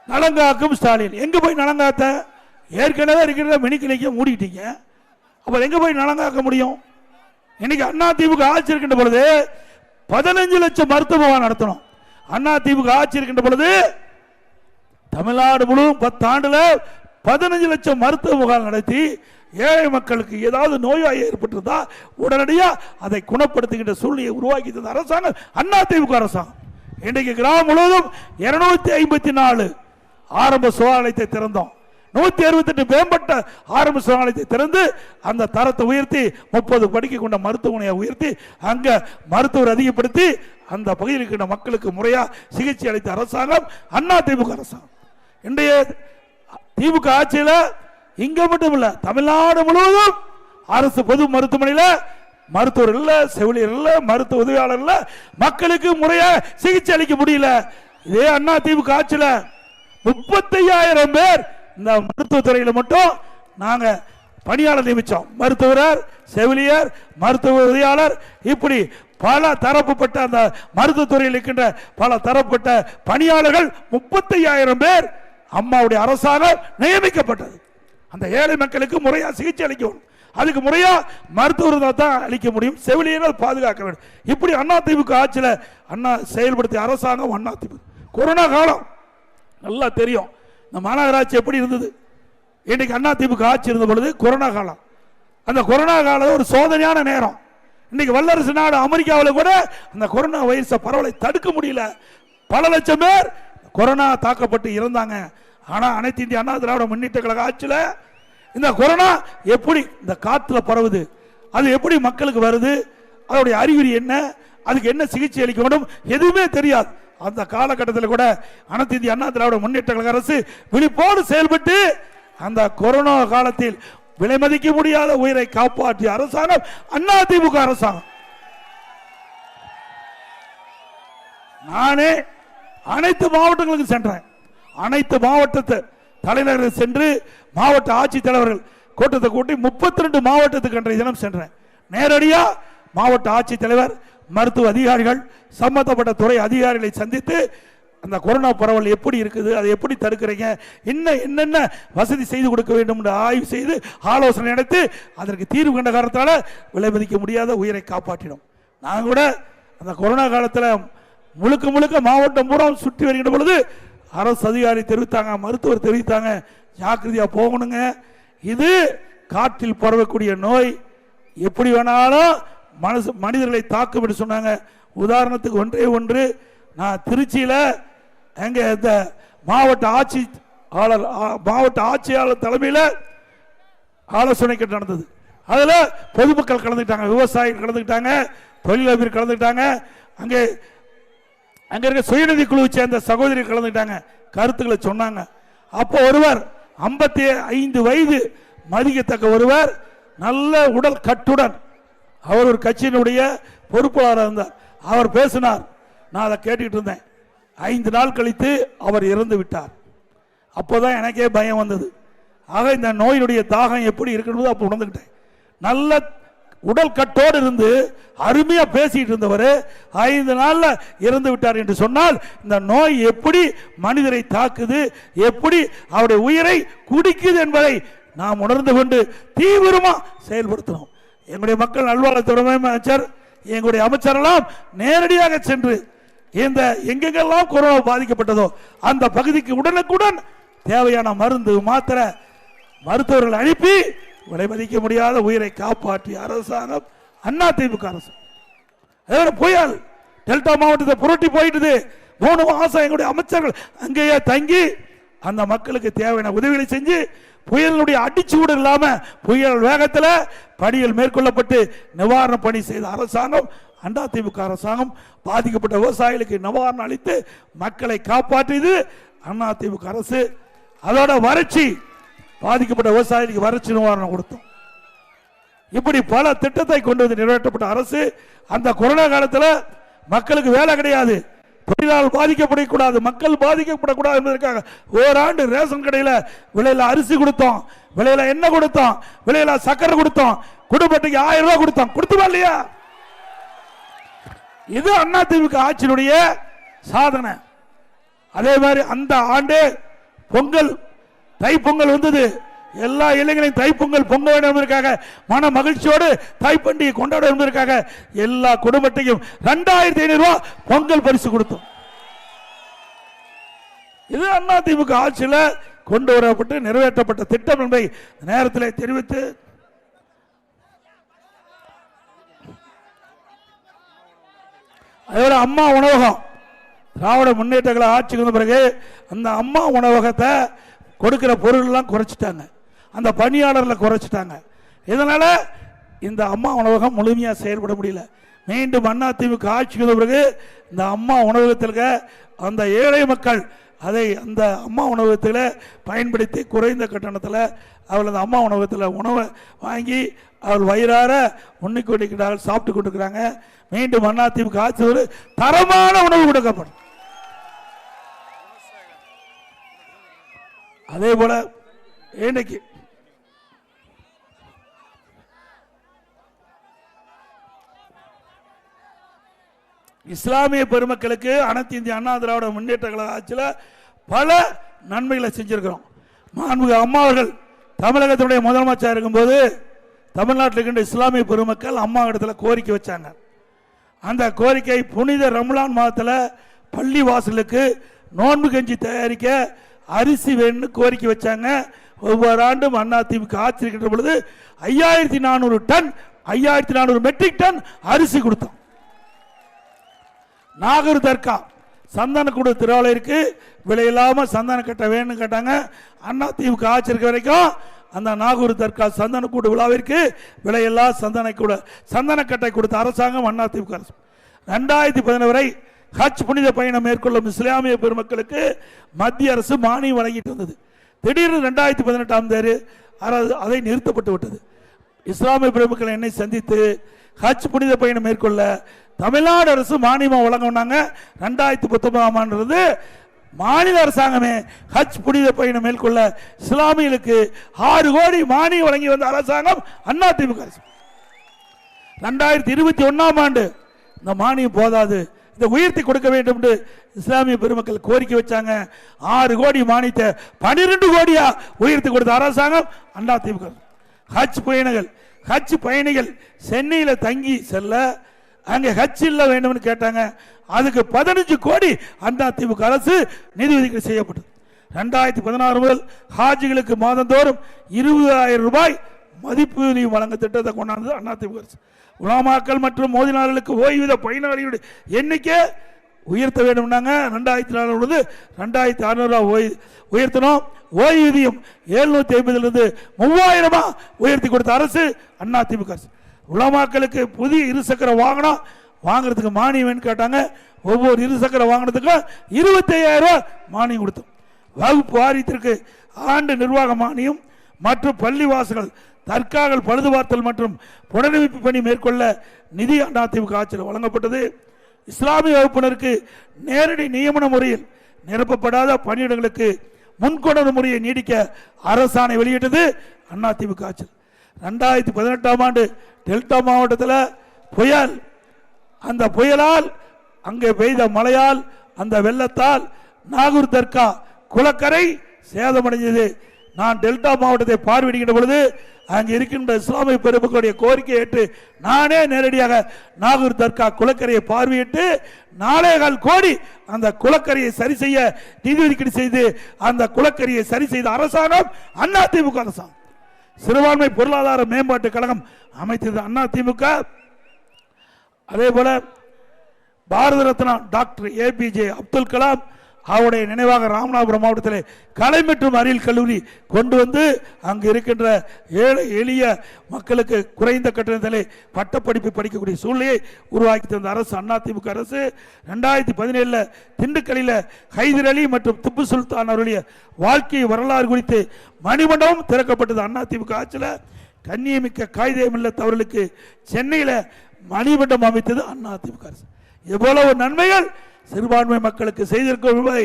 நலங்காக்கும் ஸ்டாலின். எங்க போய் நலங்காத்த? ஏற்கனவே இருக்கிற மினி கிளினிக்கை மூடிட்டீங்க, அப்ப எங்க போய் நலங்காக்க முடியும்? இன்னைக்கு அண்ணா திமுக ஆட்சி இருக்கின்ற பொழுது 15 லட்சம் மருத்துவ முகாம் நடத்தணும். அண்ணா திமுக ஆட்சி இருக்கின்ற பொழுது தமிழ்நாடு முழுவதும் 10 ஆண்டுல 15 லட்சம் மருத்துவ முகாம் நடத்தி ஏழை மக்களுக்கு ஏதாவது நோயாய் ஏற்பட்டிருந்தா உடனடியாக அதை குணப்படுத்துகின்ற சூழ்நிலையை உருவாக்கி தந்த அரசாங்கம் அண்ணா திமுக அரசாங்கம். இன்றைக்கு கிராமம் முழுவதும் 254 ஆரம்ப சுகாதாரத்தை திறந்தோம், 168 மேம்பட்ட ஆரம்ப சுகாதாரத்தை திறந்து அந்த தரத்தை உயர்த்தி 30 படிக்க கொண்ட மருத்துவமனையை உயர்த்தி அங்க மருத்துவர் அதிகப்படுத்தி அந்த பகுதியில் இருக்கின்ற மக்களுக்கு முறையா சிகிச்சை அளித்த அரசாங்கம் அண்ணா திமுக அரசாங்கம். இன்றைய திமுக ஆட்சியில் இங்க மட்டும் இல்ல, தமிழ்நாடு முழுவதும் அரசு பொது மருத்துவமனையில் மருத்துவர் இல்ல, செவிலியர் இல்ல, மருத்துவ உதவியாளர் இல்ல, மக்களுக்கு முறையா சிகிச்சை அளிக்க முடியல. இதே அண்ணா திமுக ஆட்சியில் 35,000 பேர் இந்த மருத்துவத்துறையில் மட்டும் நாங்க பணியாளர் நியமிச்சோம். மருத்துவர், செவிலியர், மருத்துவ உதவியாளர், இப்படி பல தரப்பட்ட அந்த மருத்துவத்துறையில் இருக்கின்ற பல தரப்பட்ட பணியாளர்கள் 35,000 பேர் அம்மாவுடைய அரசாங்கம் நியமிக்கப்பட்டது. அந்த ஏழை மக்களுக்கு முறையா சிகிச்சை அளிக்கணும், அதுக்கு முறையா மருத்துவர் தான் அளிக்க முடியும், செவிலியர்கள் பாதுகாக்க வேண்டும். இப்படி அண்ணா திமுக ஆட்சியில் அண்ணா செயல்படுத்திய அரசாங்கம் அண்ணா திமுக. கொரோனா காலம் நல்லா தெரியும், இந்த மாநகராட்சி எப்படி இருந்தது. இன்னைக்கு அண்ணா திமுக ஆட்சி இருந்த பொழுது கொரோனா காலம், அந்த கொரோனா காலம் ஒரு சோதனையான நேரம். இன்னைக்கு வல்லரசு நாடு அமெரிக்காவில் கூட அந்த கொரோனா வைரஸ் பரவலை தடுக்க முடியல, பல லட்சம் பேர் கொரோனா தாக்கப்பட்டு இறந்தாங்க. ஆனா அனைத்து இந்திய அண்ணா திராவிட முன்னேற்ற கழக ஆட்சியில் இந்த கொரோனா எப்படி இந்த காற்றுல பரவுது, அது எப்படி மக்களுக்கு வருது, அதோடைய அறிகுறி என்ன, அதுக்கு என்ன சிகிச்சை அளிக்க வேண்டும், எதுவுமே தெரியாது. அந்த காலகட்டத்தில் கூட அனைத்து இந்திய அண்ணா திராவிட முன்னேற்ற கழக அரசு விழிப்போடு செயல்பட்டு அந்த கொரோனா காலத்தில் விலை மதிக்க முடியாத உயிரை காப்பாற்றிய அரசாங்கம் அண்ணா திமுக அரசாங்கம். நானே அனைத்து மாவட்டங்களுக்கு சென்றேன், அனைத்து மாவட்டத்தை தலைநகர் சென்று மாவட்ட ஆட்சித்தலைவர்கள் கூட்டத்தை கூட்டி 32 மாவட்டத்துக்கு அன்றைய தினம் சென்றேன். நேரடியா மாவட்ட ஆட்சித்தலைவர், மருத்துவ அதிகாரிகள், சம்பந்தப்பட்ட துறை அதிகாரிகளை சந்தித்து அந்த கொரோனா பரவல் எப்படி இருக்குது, அதை எப்படி தடுக்கிறீங்க, என்னென்ன வசதி செய்து கொடுக்க வேண்டும் என்று ஆய்வு செய்து ஆலோசனை நடத்தி அதற்கு தீர்வு கண்ட காரணத்தால் விலை மதிக்க முடியாத உயிரை காப்பாற்றினோம். நாங்கள் கூட அந்த கொரோனா காலத்தில் முழுக்க முழுக்க மாவட்டம் பூரா சுற்றி வருகின்ற பொழுது அரசு அதிகாரி தெரிவித்தாங்க, மருத்துவர் தெரிவித்தாங்க, ஜாக்கிரதையா போகணுங்க, இது காற்றில் பரவக்கூடிய நோய், எப்படி வேணாலும் மனிதர்களை தாக்கும் என்று சொன்னாங்க. உதாரணத்துக்கு ஒன்றே ஒன்று, நான் திருச்சியில் எங்க இந்த மாவட்ட ஆட்சியாளர் தலைமையில் ஆலோசனை நடந்தது. அதில் பொதுமக்கள் கலந்துக்கிட்டாங்க, விவசாயிகள் கலந்துக்கிட்டாங்க, தொழிலதிபர் கலந்துக்கிட்டாங்க, அங்கே இருக்க சுயநிதி குழுவை சேர்ந்த சகோதரி கலந்துக்கிட்டாங்க, கருத்துக்களை சொன்னாங்க. அப்போ ஒருவர் 55 வயது மதிக்கத்தக்க ஒருவர், நல்ல உடல் கட்டுடன், அவர் ஒரு கட்சியினுடைய பொறுப்பாளராக இருந்தார். அவர் பேசினார். நான் அதை கேட்டுக்கிட்டு இருந்தேன். 5 நாள் கழித்து அவர் இறந்து விட்டார். அப்போதான் எனக்கே பயம் வந்தது. ஆக இந்த நோயினுடைய தாகம் எப்படி இருக்கணும் அப்போ உணர்ந்துக்கிட்டேன். நல்ல உடல் கட்டோடு இருந்து அருமையா பேசிட்டு இருந்தவர் 5 நாள்ல இறந்து விட்டார் என்று சொன்னால் இந்த நோய் எப்படி மனிதரை தாக்குது, எப்படி அவருடைய உயிரை குடிக்குது என்பதை நாம் உணர்ந்து கொண்டு தீவிரமா செயல்படுத்தணும். எங்களுடைய மக்கள் நல்வாழ்வுத்துறை அமைச்சர், எங்களுடைய அமைச்சரெல்லாம் நேரடியாக சென்று இந்த எங்கெங்கெல்லாம் கொரோனா பாதிக்கப்பட்டதோ அந்த பகுதிக்கு உடனுக்குடன் தேவையான மருந்து மாத்திரை மருத்துவர்கள் அனுப்பி விலை மதிக்க முடியாத உயிரை காப்பாற்றிய அரசாங்கம் அதிமுக அரசு. புயல் டெல்டா மாவட்டத்தை புரட்டி போயிட்டு 3 மாசம் எங்களுடைய அமைச்சர்கள் அங்கேயே தங்கி அந்த மக்களுக்கு தேவையான உதவிகளை செஞ்சு புயலுடைய அடிச்சூடு இல்லாம புயல் வேகத்தில் பணிகள் மேற்கொள்ளப்பட்டு நிவாரண பணி செய்த அரசாங்கம் அதிமுக அரசாங்கம். பாதிக்கப்பட்ட விவசாயிகளுக்கு நிவாரணம் அளித்து மக்களை காப்பாற்றியது அதிமுக அரசு. அதோட வறட்சி பாதிக்கப்பட்ட விவசாயிகளுக்கு வறட்சி நிவாரணம் கொடுத்தோம். இப்படி பல திட்டத்தை கொண்டு வந்து நிறைவேற்றப்பட்ட அரசு. அந்த கொரோனா காலத்தில் மக்களுக்கு வேலை கிடையாது, தொழிலாளர் பாதிக்கப்படக்கூடாது, மக்கள் பாதிக்கப்படக்கூடாது என்பதற்காக ஓராண்டு ரேஷன் கடையில் விலையில அரிசி கொடுத்தோம், விலையில எண்ணெய் கொடுத்தோம், விலையில சக்கரை கொடுத்தோம், குடும்பத்துக்கு 1000 ரூபாய் கொடுத்தோம். கொடுத்துமா இல்லையா? இது அதிமுக ஆட்சியினுடைய சாதனை. அதே மாதிரி அந்த ஆண்டு பொங்கல் தைப்பொங்கல் வந்தது. எல்லா இளைஞர்களையும் தைப்பொங்கல் பொங்க வேண்டும் என்பதற்காக மன மகிழ்ச்சியோடு தைப்பண்டிகை கொண்டாட என்பதற்காக எல்லா குடும்பத்தையும் 2500 ரூபாய் பொங்கல் பரிசு கொடுத்தோம். இது அதிமுக ஆட்சியில் கொண்டு வரப்பட்டு நிறைவேற்றப்பட்ட திட்டம் என்பதை நேரத்தில் தெரிவித்து அதோட அம்மா உணவகம் திராவிட முன்னேற்ற கழக ஆட்சிக்கு வந்த பிறகு அந்த அம்மா உணவகத்தை கொடுக்கிற பொருள்லாம் குறைச்சிட்டாங்க, அந்த பணியாளர்களை குறைச்சிட்டாங்க. இதனால இந்த அம்மா உணவகம் முழுமையாக செயல்பட முடியல. மீண்டும் அதிமுக ஆட்சிக்கு வந்த பிறகு இந்த அம்மா உணவகத்தில் அந்த ஏழை மக்கள் அதை அந்த அம்மா உணவகத்தில் பயன்படுத்தி குறைந்த கட்டணத்தில் அவள் அந்த அம்மா உணவகத்தில் உணவை வாங்கி அவள் வயிறார உண்ணிக்கொண்டிருக்கிறார்கள், சாப்பிட்டு கொண்டிருக்கிறாங்க. மீண்டும் அதிமுக ஆட்சி ஒரு தரமான உணவு கொடுக்கப்படும். அதே போல இன்னைக்கு இஸ்லாமிய பெருமக்களுக்கு அனைத்து இந்திய அண்ணா திராவிட முன்னேற்ற கழக ஆட்சியில் பல நன்மைகளை செஞ்சிருக்கிறோம். மாண்புமிகு அம்மா அவர்கள் தமிழகத்தினுடைய முதலமைச்சர் இருக்கும்போது தமிழ்நாட்டில் இருக்கின்ற இஸ்லாமிய பெருமக்கள் அம்மா இடத்துல கோரிக்கை வச்சாங்க. அந்த கோரிக்கை புனித ரம்லான் மாதத்தில் பள்ளி வாசலுக்கு நோன்பு கஞ்சி தயாரிக்க அரிசி வேணும்னு கோரிக்கை வச்சாங்க. ஒவ்வொரு ஆண்டும் அதிமுக ஆட்சி இருக்கின்ற பொழுது 5400 டன் 5400 மெட்ரிக் டன் அரிசி கொடுத்தோம். நாகூர் தர்கா சந்தனக்கூடு திருவாளருக்கு விலையில்லாம சந்தன கட்டை வேணும்னு கேட்டாங்க. அதிமுக ஆட்சி இருக்க வரைக்கும் அந்த நாகூர் தர்கா சந்தனக்கூடு விழாவிற்கு விலையில்லா சந்தனக்கட்டை கொடுத்த அரசாங்கம் அதிமுக அரசு. 2011 வரை ஹஜ் புனித பயணம் மேற்கொள்ளும் இஸ்லாமிய பெருமக்களுக்கு மத்திய அரசு மானியம் வழங்கிட்டு வந்தது. திடீர்னு 2018ஆம் தேதி அதை நிறுத்தப்பட்டு விட்டது. இஸ்லாமிய பெருமக்கள் என்னை சந்தித்து ஹஜ் புனித பயணம் மேற்கொள்ள தமிழ்நாடு அரசு மானியம் வழங்கினாங்க. 2019ஆம் ஆண்டு மாநில அரசாங்கமே ஹஜ் புனித பயணம் மேற்கொள்ள இஸ்லாமியர்களுக்கு 6 கோடி மானியம் வழங்கி வந்த அரசாங்கம் அதிமுக அரசு. 2021ஆம் ஆண்டு இந்த மானியம் போதாது, இதை உயர்த்தி கொடுக்க வேண்டும் என்று இஸ்லாமிய பெருமக்கள் கோரிக்கை வச்சாங்க. 6 கோடி மானியத்தை 12 கோடியா உயர்த்தி கொடுத்த அரசாங்கம் அதிமுக. ஹஜ் பயணிகள் சென்னையில் தங்கி செல்ல அங்கே ஹஜ் இல்ல வேண்டும் கேட்டாங்க. அதுக்கு 15 கோடி அதிமுக அரசு நிதி ஒதுக்கீடு செய்யப்பட்டது. 2016 முதல் ஹாஜிகளுக்கு மாதந்தோறும் 20,000 ரூபாய் மதிப்பு வழங்க திட்டத்தை கொண்டாந்தது அதிமுக அரசு. உலமாக்கள் மற்றும் மோதினார்களுக்கு ஓய்வூதிய பயனாளிகளுடைய எண்ணிக்கை உயர்த்த வேண்டும். 2004 2600 உயர்த்தணும். ஓய்வூதியம் 750 3000 உயர்த்தி கொடுத்த அரசு அதிமுக அரசு. உலமாக்களுக்கு புதிய இருசக்கர வாகனம் வாங்குறதுக்கு மானியம் கேட்டாங்க. ஒவ்வொரு இருசக்கர வாகனத்துக்கும் 25,000 ரூபாய் மானியம் கொடுத்தோம். வகுப்பு வாரியத்திற்கு ஆண்டு நிர்வாக மானியம் மற்றும் பள்ளி வாசல்கள் தற்காவல் பழுதுபார்த்தல் மற்றும் புனரமைப்பு பணி மேற்கொள்ள நிதி அதிமுக ஆட்சியில் வழங்கப்பட்டது. இஸ்லாமிய வகுப்பினருக்கு நேரடி நியமன முறையில் நிரப்பப்படாத பணியிடங்களுக்கு முன்கொணர்வு முறையை நீடிக்க அரசாணை வெளியிட்டது அதிமுக ஆட்சி. 2018ஆம் ஆண்டு டெல்டா மாவட்டத்தில் புயல், அந்த புயலால் அங்கே பெய்த மழையால் அந்த வெள்ளத்தால் நாகூர் தர்கா குளக்கரை சேதமடைந்தது. நான் டெல்டா மாவட்டத்தை பார்வையிடுகின்ற பொழுது அங்கே இருக்கின்ற இஸ்லாமிய பெருமக்களுடைய கோரிக்கை ஏற்று நானே நேரடியாக நாகூர் தர்கா குளக்கரையை பார்வையிட்டு 4.25 கோடி அந்த குளக்கரையை சரி செய்ய நிதி ஒதுக்கீடு செய்து அந்த குளக்கரையை சரி செய்த அரசாங்கம் அதிமுக அரசாங்கம். சிறுபான்மை பொருளாதார மேம்பாட்டு கழகம் அமைத்தது அதிமுக. அதே போல பாரத ரத்னா டாக்டர் APJ அப்துல் கலாம் அவருடைய நினைவாக ராமநாதபுரம் மாவட்டத்தில் கலை மற்றும் அறிவியல் கல்லூரி கொண்டு வந்து அங்கு இருக்கின்ற ஏழை எளிய மக்களுக்கு குறைந்த கட்டணத்திலே பட்டப்படிப்பு படிக்கக்கூடிய சூழ்நிலையை உருவாக்கி தந்த அரசு அதிமுக அரசு. 2017 திண்டுக்கல்லில் ஹைதர் அலி மற்றும் திப்பு சுல்தான் அவருடைய வாழ்க்கை வரலாறு குறித்து மணிமண்டபம் திறக்கப்பட்டது அதிமுக ஆட்சியில். கண்ணியமிக்க காகிதம் இல்லத்தவர்களுக்கு சென்னையில் மணிமண்டபம் அமைத்தது அதிமுக அரசு. எவ்வளவு நன்மைகள் சிறுபான்மை மக்களுக்கு செய்திருக்கும் என்பதை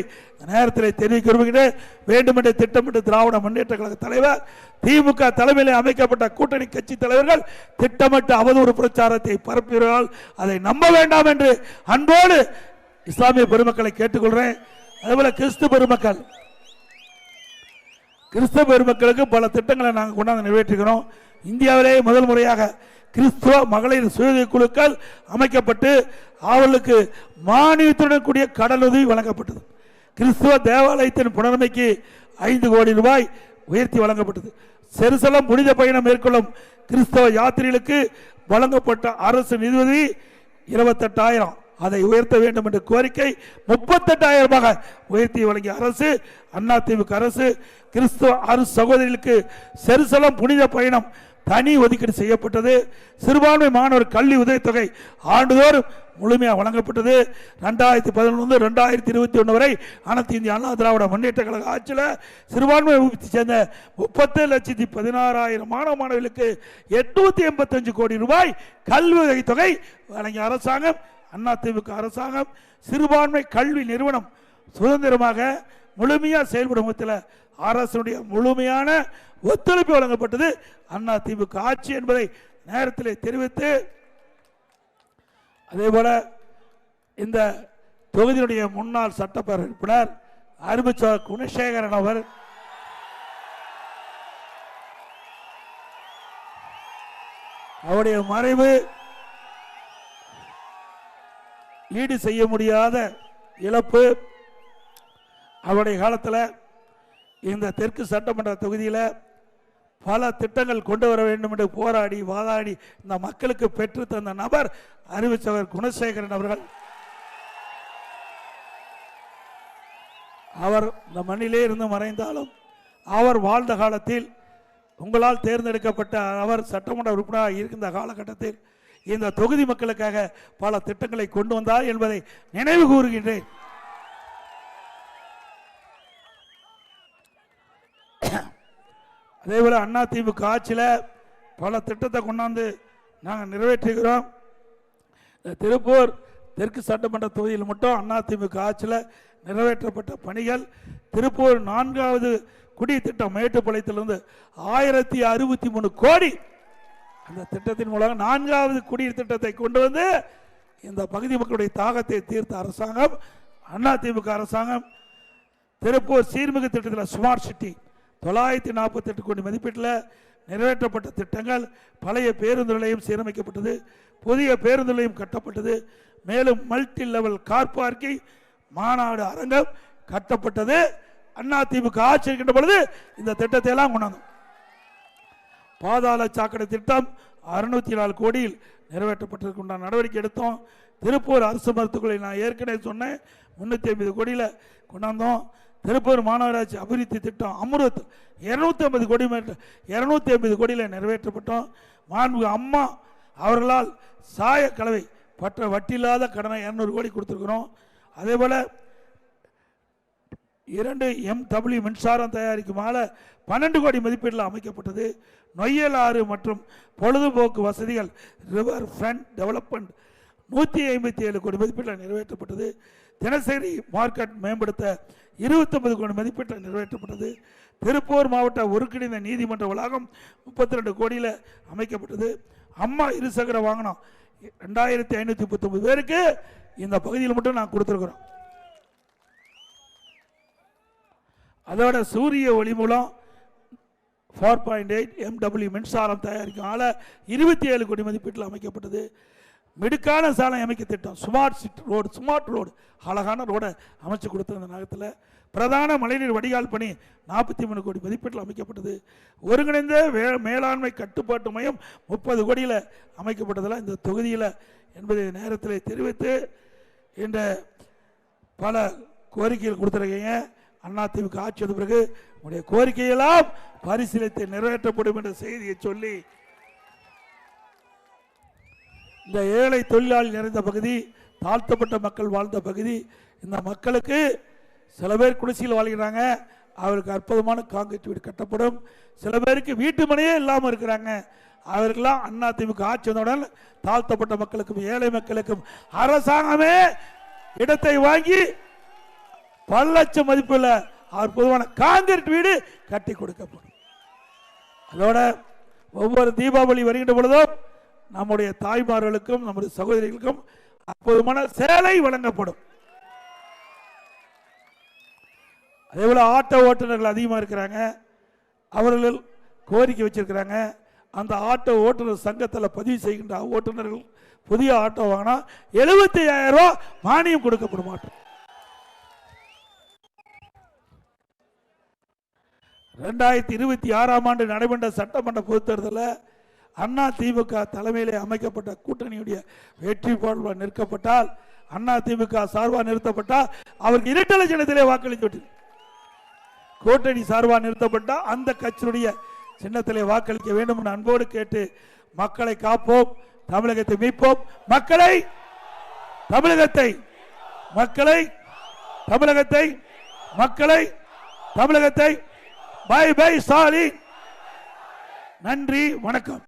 நேரத்தில் தெரிவிக்க விரும்புகிறேன். வேண்டுமென்றே திட்டமிட்டு திராவிட முன்னேற்ற கழக தலைவர் திமுக தலைமையில் அமைக்கப்பட்ட கூட்டணி கட்சி தலைவர்கள் திட்டமிட்டு அவதூறு பிரச்சாரத்தை பரப்புகிறார்கள். அதை நம்ப வேண்டாம் என்று அன்போடு இஸ்லாமிய பெருமக்களை கேட்டுக்கொள்கிறேன். அதேபோல கிறிஸ்துவ பெருமக்களுக்கு பல திட்டங்களை நாங்கள் கொண்டாந்து நிறைவேற்றுகிறோம். இந்தியாவிலேயே முதல் முறையாக கிறிஸ்துவ மகளிர் சுய குழுக்கள் அமைக்கப்பட்டு அவர்களுக்கு மானியத்துடன் கூடிய கடனுதவி வழங்கப்பட்டது. கிறிஸ்துவ தேவாலயத்தின் புனரமைக்கு 5 கோடி ரூபாய் உயர்த்தி வழங்கப்பட்டது. செருசலம் புனித பயணம் மேற்கொள்ளும் கிறிஸ்தவ யாத்திரைகளுக்கு வழங்கப்பட்ட அரசு நிதியுதவி 28,000 அதை உயர்த்த வேண்டும் என்ற கோரிக்கை 38,000 உயர்த்தி வழங்கிய அரசு அதிமுக அரசு. கிறிஸ்தவ அரசு சகோதரிகளுக்கு செருசலம் புனித பயணம் தனி ஒதுக்கீடு செய்யப்பட்டது. சிறுபான்மை மாணவர் கல்வி உதவித்தொகை ஆண்டுதோறும் முழுமையாக வழங்கப்பட்டது. 2011-2021 வரை அனைத்து இந்திய அண்ணா திராவிட முன்னேற்ற கழக ஆட்சியில் சிறுபான்மை வகுப்பை சேர்ந்த 37,16,000 மாணவ மாணவிகளுக்கு 885 கோடி ரூபாய் கல்வி உதவித்தொகை வழங்கிய அரசாங்கம் அதிமுக அரசாங்கம். சிறுபான்மை கல்வி நிறுவனம் சுதந்திரமாக முழுமையாக செயல்படும் விதத்தில் அரசுடைய முழுமையான ஒத்துழைப்பு வழங்கப்பட்டது அதிமுக ஆட்சி என்பதை நேரத்தில் தெரிவித்து, அதேபோல இந்த தொகுதியுடைய முன்னாள் சட்டப்பேரவை உறுப்பினர் அருமைச்சர் குணசேகரன் அவர் அவருடைய மறைவு ஈடு செய்ய முடியாத இழப்பு. அவருடைய காலத்தில் இந்த தெற்கு சட்டமன்ற தொகுதியில் பல திட்டங்கள் கொண்டு வர வேண்டும் என்று போராடி வாதாடி இந்த மக்களுக்கு பெற்று தந்த நபர் அறிவிச்சவர் குணசேகரன் அவர்கள். அவர் இந்த மண்ணிலே இருந்து மறைந்தாலும் அவர் வாழ்ந்த காலத்தில் உங்களால் தேர்ந்தெடுக்கப்பட்ட அவர் சட்டமன்ற உறுப்பினராக இருக்கின்ற காலகட்டத்தில் இந்த தொகுதி மக்களுக்காக பல திட்டங்களை கொண்டு வந்தார் என்பதை நினைவு கூறுகின்றேன். அதேபோல அதிமுக ஆட்சியில் பல திட்டத்தை கொண்டாந்து நாங்கள் நிறைவேற்றுகிறோம். திருப்பூர் தெற்கு சட்டமன்ற தொகுதியில் மட்டும் அதிமுக ஆட்சியில் நிறைவேற்றப்பட்ட பணிகள், திருப்பூர் 4வது குடித்திட்டம் மேட்டுப்பாளையத்திலிருந்து 1063 கோடி அந்த திட்டத்தின் மூலம் 4வது குடிநீர் திட்டத்தை கொண்டு வந்து இந்த பகுதி மக்களுடைய தாகத்தை தீர்த்த அரசாங்கம் அதிமுக அரசாங்கம். திருப்பூர் சீர்மிகு திட்டத்தில் ஸ்மார்ட் சிட்டி 948 கோடி மதிப்பீட்டில் நிறைவேற்றப்பட்ட திட்டங்கள். பழைய பேருந்து நிலையம் சீரமைக்கப்பட்டது, புதிய பேருந்து நிலையம் கட்டப்பட்டது, மேலும் மல்டி லெவல் கார் பார்க்கிங் மாநாடு அரங்கம் கட்டப்பட்டது. அதிமுக ஆட்சி இருக்கின்ற பொழுது இந்த திட்டத்தை எல்லாம் கொண்டாந்தோம். பாதாள சாக்கடை திட்டம் 604 கோடியில் நிறைவேற்றப்பட்டிருக்கின்ற நடவடிக்கை எடுத்தோம். திருப்பூர் அரசு மருத்துவமனை நான் ஏற்கனவே சொன்னேன் 350 கோடியில் கொண்டாந்தோம். திருப்பூர் மாநகராட்சி அபிவிருத்தி திட்டம் அம்ருத் 250 கோடியில் நிறைவேற்றப்பட்டோம். மாண்புமிகு அம்மா அவர்களால் சாய கலவை பற்ற வட்டியில்லாத கடனை 200 கோடி கொடுத்துருக்கிறோம். அதே போல 2 MW மின்சாரம் தயாரிக்கும் ஆலை 12 கோடி மதிப்பீட்டில் அமைக்கப்பட்டது. நொய்யல் ஆறு மற்றும் பொழுதுபோக்கு வசதிகள் ரிவர் ஃப்ரண்ட் டெவலப்மெண்ட் 157 கோடி மதிப்பீட்டில் நிறைவேற்றப்பட்டது. தினசரி மார்க்கெட் மேம்படுத்த 29 கோடி மதிப்பீட்டில் நிறைவேற்றப்பட்டது. திருப்பூர் மாவட்ட ஒருங்கிணைந்த நீதிமன்ற வளாகம் 32 கோடியில் அமைக்கப்பட்டது. அம்மா இருசக்கர வாகனம் 2539 பேருக்கு இந்த பகுதியில் மட்டும் நான் கொடுத்திருக்கிறோம். அதோட சூரிய ஒளி மூலம் 4.8 MW மின்சாரம் தயாரிக்கும் ஆலை 27 கோடி மதிப்பீட்டில் அமைக்கப்பட்டது. மிடுக்கான சாலை அமைக்க திட்டம், ஸ்மார்ட் ரோடு அழகான ரோடை அமைச்சு கொடுத்த நகரத்தில் பிரதான மழைநீர் வடிகால் பணி 43 கோடி மதிப்பீட்டில் அமைக்கப்பட்டது. ஒருங்கிணைந்த மேலாண்மை கட்டுப்பாட்டு மையம் 30 கோடியில் அமைக்கப்பட்டதில் இந்த தொகுதியில் என்பதை நேரத்தில் தெரிவித்து இந்த பல கோரிக்கைகள் கொடுத்துருக்கீங்க. அதிமுக ஆட்சி வந்த பிறகு உங்களுடைய கோரிக்கையெல்லாம் பரிசீலித்து நிறைவேற்றப்படும் என்ற செய்தியை சொல்லி, இந்த ஏழை தொழிலாளி நிறைந்த பகுதி, தாழ்த்தப்பட்ட மக்கள் வாழ்ந்த பகுதி, இந்த மக்களுக்கு சில பேர் குடிசையில் வாழ்கிறாங்க, அவருக்கு அற்புதமான காங்கிரீட் வீடு கட்டப்படும். சில பேருக்கு வீட்டு மனையே இல்லாமல் இருக்கிறாங்க, அவர்களெல்லாம் அதிமுக ஆட்சி வந்தவுடன் தாழ்த்தப்பட்ட மக்களுக்கும் ஏழை மக்களுக்கும் அரசாங்கமே இடத்தை வாங்கி பல லட்சம் மதிப்புள்ள அற்புதமான காங்கிரீட் வீடு கட்டி கொடுக்கப்படும். அதோட ஒவ்வொரு தீபாவளி வருகின்ற பொழுதும் நம்முடைய தாய்மார்களுக்கும் நம்முடைய சகோதரிகளுக்கும் அற்புதமான சேலை வழங்கப்படும். அதே போல ஆட்டோ ஓட்டுநர்கள் அதிகமாக இருக்கிறாங்க, அவர்கள் கோரிக்கை வச்சிருக்கிறாங்க. அந்த ஆட்டோ ஓட்டுநர் சங்கத்தில் பதிவு செய்கின்ற ஓட்டுநர்கள் புதிய ஆட்டோ வாங்கினா 75,000 ரூபாய் மானியம் கொடுக்கப்படும். மாட்டோம் 2026 ஆண்டு நடைபெற்ற சட்டமன்ற பொதுத் தேர்தலில் அதிமுக தலைமையிலே அமைக்கப்பட்ட கூட்டணியுடைய வெற்றி போல் நிற்கப்பட்டால், அதிமுக சார்பாக நிறுத்தப்பட்டால் அவருக்கு இரட்டை சின்னத்திலே வாக்களித்து விட்டு, கூட்டணி சார்பாக நிறுத்தப்பட்டால் அந்த கட்சியுடைய சின்னத்திலே வாக்களிக்க வேண்டும் என்று அன்போடு கேட்டு, மக்களை காப்போம், தமிழகத்தை மீட்போம், மக்களை தமிழகத்தை மக்களை தமிழகத்தை மக்களை தமிழகத்தை பை பை ஸ்டாலின். நன்றி, வணக்கம்.